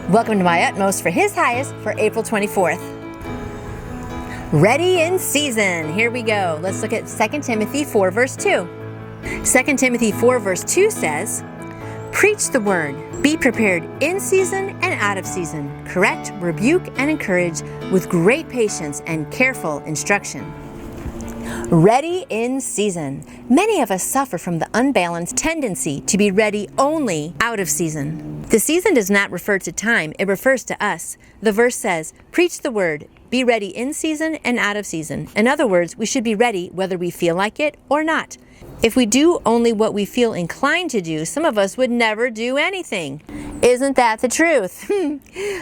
Welcome to My Utmost for His Highest for April 24th. Ready in season. Here we go. Let's look at 2 Timothy 4 verse 2. 2 Timothy 4 verse 2 says, "Preach the word. Be prepared in season and out of season. Correct, rebuke, and encourage with great patience and careful instruction." Ready in season. Many of us suffer from the unbalanced tendency to be ready only out of season. The season does not refer to time, it refers to us. The verse says, "Preach the word, be ready in season and out of season." In other words, we should be ready whether we feel like it or not. If we do only what we feel inclined to do, some of us would never do anything. Isn't that the truth?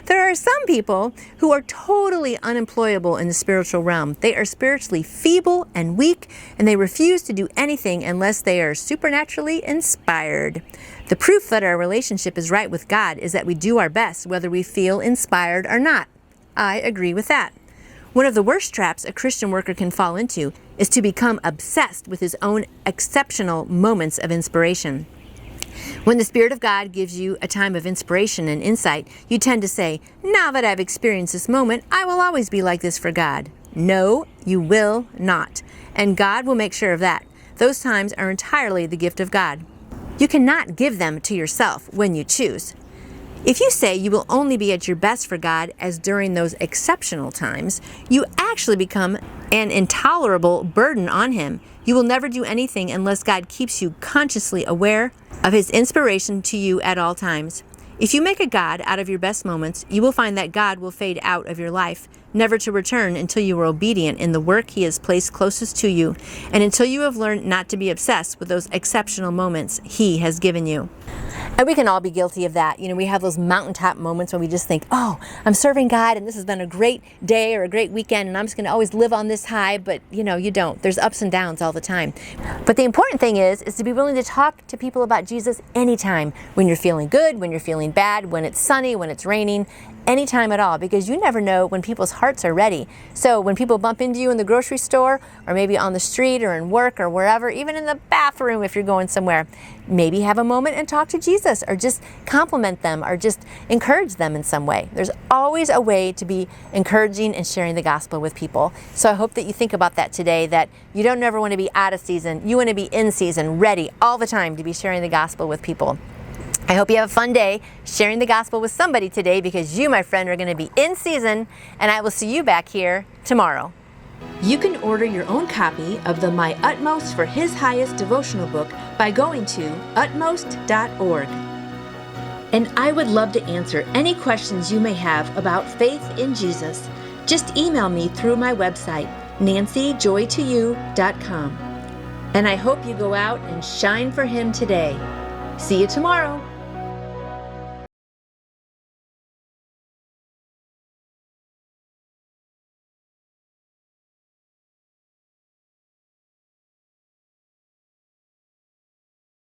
There are some people who are totally unemployable in the spiritual realm. They are spiritually feeble and weak, and they refuse to do anything unless they are supernaturally inspired. The proof that our relationship is right with God is that we do our best whether we feel inspired or not. I agree with that. One of the worst traps a Christian worker can fall into is to become obsessed with his own exceptional moments of inspiration. When the Spirit of God gives you a time of inspiration and insight, you tend to say, "Now that I've experienced this moment, I will always be like this for God." No, you will not. And God will make sure of that. Those times are entirely the gift of God. You cannot give them to yourself when you choose. If you say you will only be at your best for God as during those exceptional times, you actually become an intolerable burden on Him. You will never do anything unless God keeps you consciously aware of His inspiration to you at all times. If you make a God out of your best moments, you will find that God will fade out of your life, never to return until you are obedient in the work He has placed closest to you, and until you have learned not to be obsessed with those exceptional moments He has given you. And we can all be guilty of that. We have those mountaintop moments when we just think, "Oh, I'm serving God and this has been a great day or a great weekend and I'm just going to always live on this high," but you don't. There's ups and downs all the time. But the important thing is to be willing to talk to people about Jesus anytime, when you're feeling good, when you're feeling bad, when it's sunny, when it's raining, anytime at all, because you never know when people's hearts are ready. So when people bump into you in the grocery store or maybe on the street or in work or wherever, even in the bathroom if you're going somewhere, maybe have a moment and talk to Jesus or just compliment them or just encourage them in some way. There's always a way to be encouraging and sharing the gospel with people. So I hope that you think about that today, that you don't ever want to be out of season. You want to be in season, ready all the time to be sharing the gospel with people. I hope you have a fun day sharing the gospel with somebody today, because you, my friend, are going to be in season, and I will see you back here tomorrow. You can order your own copy of the My Utmost for His Highest devotional book by going to myutmost.org. And I would love to answer any questions you may have about faith in Jesus. Just email me through my website, nancyjoytoyou.com. And I hope you go out and shine for Him today. See you tomorrow.